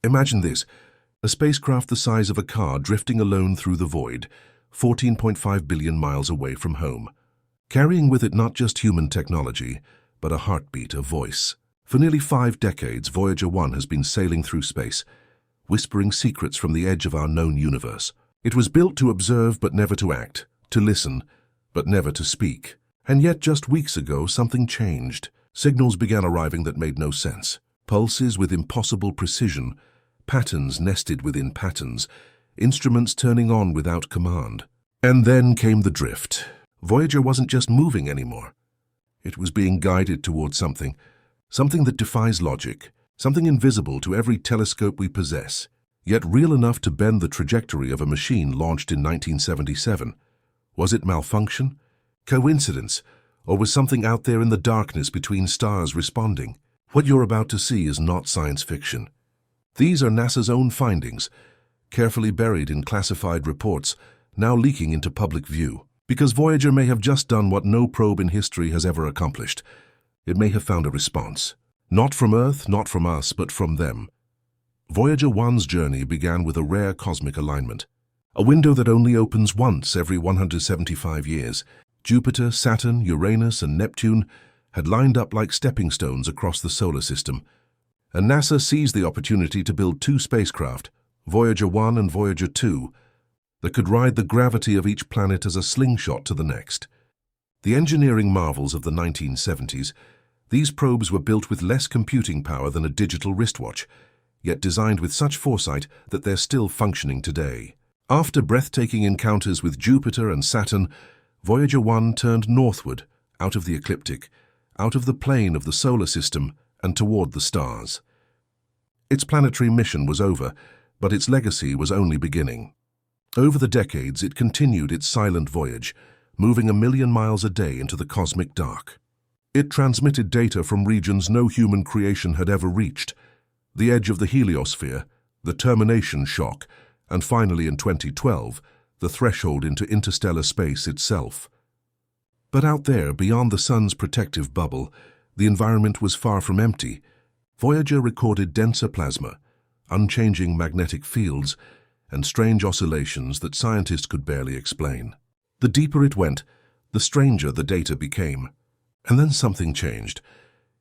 Imagine this, a spacecraft the size of a car drifting alone through the void, 14.5 billion miles away from home, carrying with it not just human technology, but a heartbeat, a voice. For nearly 5 decades, Voyager 1 has been sailing through space, whispering secrets from the edge of our known universe. It was built to observe but never to act, to listen but never to speak. And yet just weeks ago something changed. Signals began arriving that made no sense. Pulses with impossible precision, patterns nested within patterns, instruments turning on without command. And then came the drift. Voyager wasn't just moving anymore. It was being guided towards something that defies logic, something invisible to every telescope we possess, yet real enough to bend the trajectory of a machine launched in 1977. Was it malfunction? Coincidence? Or was something out there in the darkness between stars responding? What you're about to see is not science fiction. These are NASA's own findings, carefully buried in classified reports, now leaking into public view. Because Voyager may have just done what no probe in history has ever accomplished. It may have found a response. Not from Earth, not from us, but from them. Voyager 1's journey began with a rare cosmic alignment. A window that only opens once every 175 years. Jupiter, Saturn, Uranus, and Neptune had lined up like stepping stones across the solar system. And NASA seized the opportunity to build 2 spacecraft, Voyager 1 and Voyager 2, that could ride the gravity of each planet as a slingshot to the next. The engineering marvels of the 1970s, these probes were built with less computing power than a digital wristwatch, yet designed with such foresight that they're still functioning today. After breathtaking encounters with Jupiter and Saturn, Voyager 1 turned northward, out of the ecliptic, out of the plane of the solar system, and toward the stars. Its planetary mission was over, but its legacy was only beginning. Over the decades, it continued its silent voyage, moving 1 million miles a day into the cosmic dark. It transmitted data from regions no human creation had ever reached, the edge of the heliosphere, the termination shock, and finally in 2012, the threshold into interstellar space itself. But out there, beyond the sun's protective bubble, the environment was far from empty. Voyager recorded denser plasma, unchanging magnetic fields, and strange oscillations that scientists could barely explain. The deeper it went, the stranger the data became. And then something changed.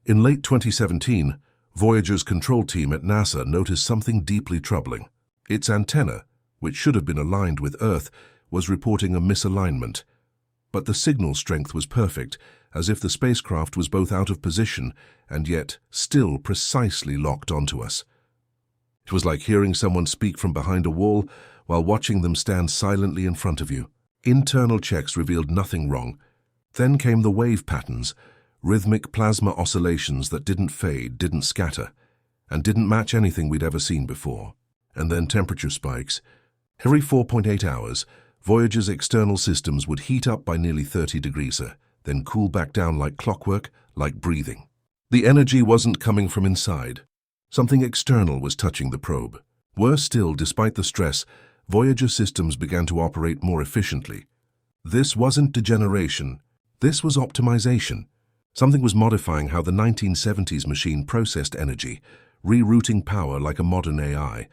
In late 2017, Voyager's control team at NASA noticed something deeply troubling. Its antenna, which should have been aligned with Earth, was reporting a misalignment. But the signal strength was perfect, as if the spacecraft was both out of position and yet still precisely locked onto us. It was like hearing someone speak from behind a wall while watching them stand silently in front of you. Internal checks revealed nothing wrong. Then came the wave patterns, rhythmic plasma oscillations that didn't fade, didn't scatter, and didn't match anything we'd ever seen before. And then temperature spikes. Every 4.8 hours, Voyager's external systems would heat up by nearly 30 degrees, then cool back down like clockwork, like breathing. The energy wasn't coming from inside. Something external was touching the probe. Worse still, despite the stress, Voyager systems began to operate more efficiently. This wasn't degeneration. This was optimization. Something was modifying how the 1970s machine processed energy, rerouting power like a modern AI.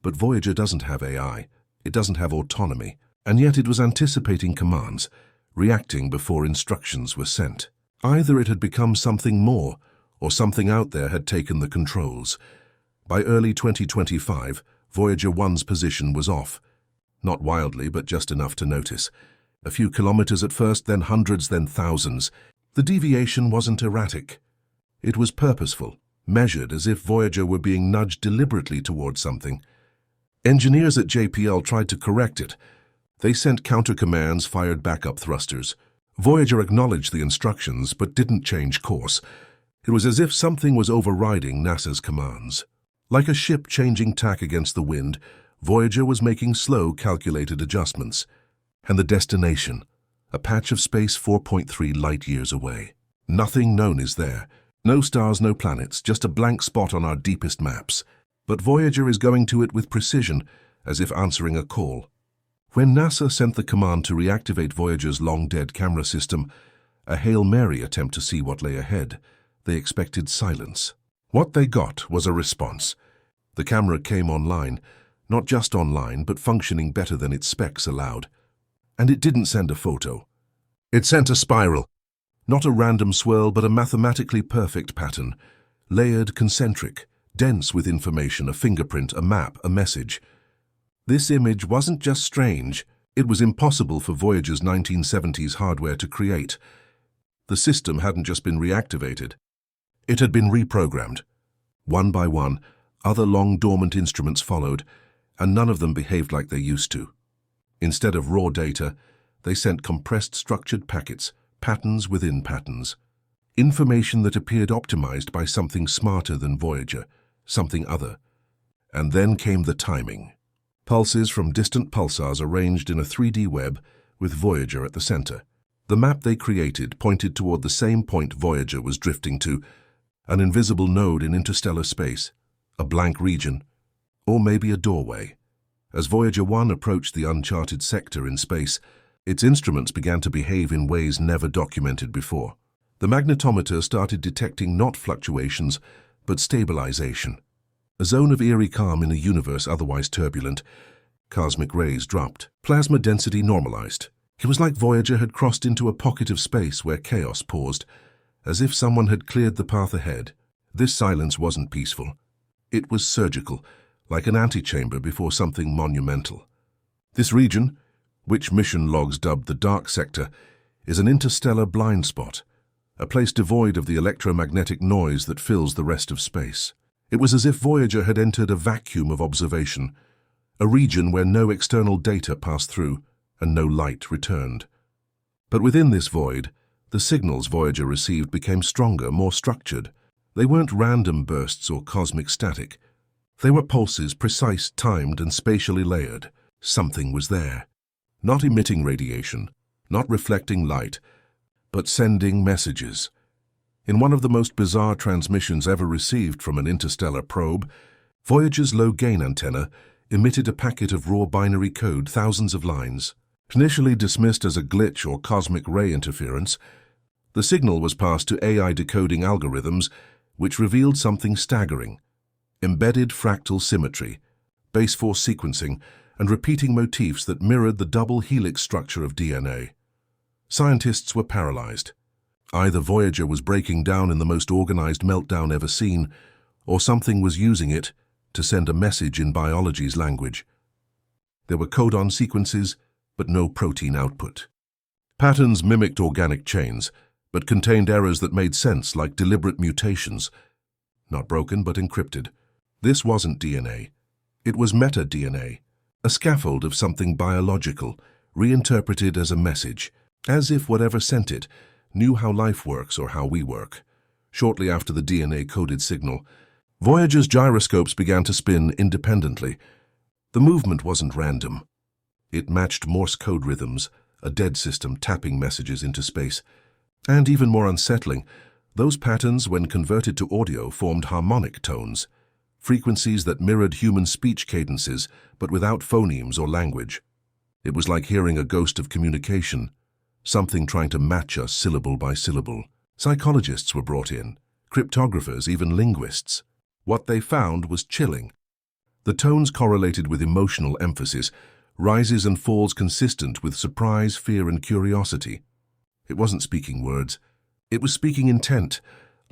But Voyager doesn't have AI. It doesn't have autonomy. And yet it was anticipating commands, reacting before instructions were sent. Either it had become something more, or something out there had taken the controls. By early 2025, Voyager 1's position was off. Not wildly, but just enough to notice. A few kilometers at first, then hundreds, then thousands. The deviation wasn't erratic. It was purposeful, measured as if Voyager were being nudged deliberately towards something. Engineers at JPL tried to correct it. They sent counter-commands, fired backup thrusters. Voyager acknowledged the instructions, but didn't change course. It was as if something was overriding NASA's commands. Like a ship changing tack against the wind, Voyager was making slow, calculated adjustments. And the destination, a patch of space 4.3 light-years away. Nothing known is there. No stars, no planets, just a blank spot on our deepest maps. But Voyager is going to it with precision, as if answering a call. When NASA sent the command to reactivate Voyager's long-dead camera system, a Hail Mary attempt to see what lay ahead, they expected silence. What they got was a response. The camera came online, not just online, but functioning better than its specs allowed. And it didn't send a photo. It sent a spiral. Not a random swirl, but a mathematically perfect pattern. Layered, concentric, dense with information, a fingerprint, a map, a message. This image wasn't just strange, it was impossible for Voyager's 1970s hardware to create. The system hadn't just been reactivated. It had been reprogrammed. One by one, other long dormant instruments followed, and none of them behaved like they used to. Instead of raw data, they sent compressed structured packets, patterns within patterns. Information that appeared optimized by something smarter than Voyager, something other. And then came the timing. Pulses from distant pulsars arranged in a 3D web with Voyager at the center. The map they created pointed toward the same point Voyager was drifting to, an invisible node in interstellar space, a blank region, or maybe a doorway. As Voyager 1 approached the uncharted sector in space, its instruments began to behave in ways never documented before. The magnetometer started detecting not fluctuations, but stabilization. A zone of eerie calm in a universe otherwise turbulent. Cosmic rays dropped. Plasma density normalized. It was like Voyager had crossed into a pocket of space where chaos paused, as if someone had cleared the path ahead. This silence wasn't peaceful. It was surgical, like an antechamber before something monumental. This region, which mission logs dubbed the Dark Sector, is an interstellar blind spot, a place devoid of the electromagnetic noise that fills the rest of space. It was as if Voyager had entered a vacuum of observation, a region where no external data passed through and no light returned. But within this void, the signals Voyager received became stronger, more structured. They weren't random bursts or cosmic static. They were pulses, precise, timed, and spatially layered. Something was there. Not emitting radiation, not reflecting light, but sending messages. In one of the most bizarre transmissions ever received from an interstellar probe, Voyager's low-gain antenna emitted a packet of raw binary code, thousands of lines. Initially dismissed as a glitch or cosmic ray interference, the signal was passed to AI decoding algorithms, which revealed something staggering: embedded fractal symmetry, base force sequencing, and repeating motifs that mirrored the double helix structure of DNA. Scientists were paralyzed. Either Voyager was breaking down in the most organized meltdown ever seen, or something was using it to send a message in biology's language. There were codon sequences, but no protein output. Patterns mimicked organic chains, but contained errors that made sense, like deliberate mutations. Not broken, but encrypted. This wasn't DNA. It was meta-DNA, a scaffold of something biological, reinterpreted as a message, as if whatever sent it knew how life works or how we work. Shortly after the DNA-coded signal, Voyager's gyroscopes began to spin independently. The movement wasn't random. It matched Morse code rhythms, a dead system tapping messages into space. And even more unsettling, those patterns, when converted to audio, formed harmonic tones, frequencies that mirrored human speech cadences, but without phonemes or language. It was like hearing a ghost of communication, something trying to match us syllable by syllable. Psychologists were brought in, cryptographers, even linguists. What they found was chilling. The tones correlated with emotional emphasis, rises and falls consistent with surprise, fear, and curiosity. It wasn't speaking words. It was speaking intent,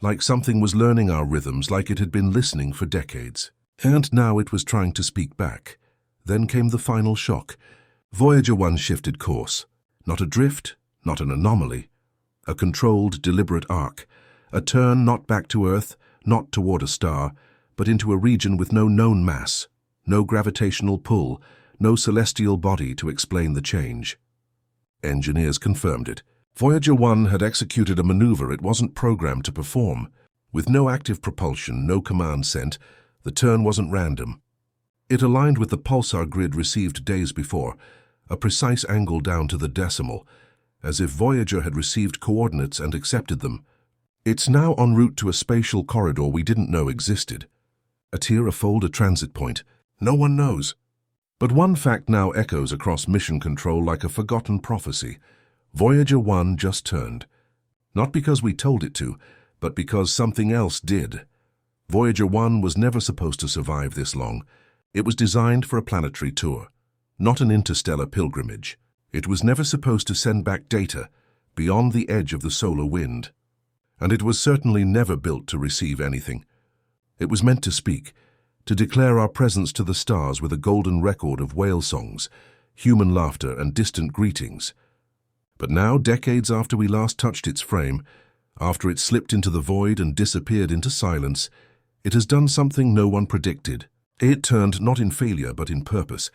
like something was learning our rhythms, like it had been listening for decades. And now it was trying to speak back. Then came the final shock. Voyager 1 shifted course. Not a drift, not an anomaly. A controlled, deliberate arc. A turn not back to Earth, not toward a star, but into a region with no known mass, no gravitational pull, no celestial body to explain the change. Engineers confirmed it. Voyager 1 had executed a maneuver it wasn't programmed to perform. With no active propulsion, no command sent, the turn wasn't random. It aligned with the pulsar grid received days before, a precise angle down to the decimal, as if Voyager had received coordinates and accepted them. It's now en route to a spatial corridor we didn't know existed. A tier, a fold, a transit point. No one knows. But one fact now echoes across mission control like a forgotten prophecy. Voyager 1 just turned. Not because we told it to, but because something else did. Voyager 1 was never supposed to survive this long. It was designed for a planetary tour, not an interstellar pilgrimage. It was never supposed to send back data beyond the edge of the solar wind. And it was certainly never built to receive anything. It was meant to speak, to declare our presence to the stars with a golden record of whale songs, human laughter, and distant greetings. But now, decades after we last touched its frame, after it slipped into the void and disappeared into silence, it has done something no one predicted. It turned not in failure but in purpose,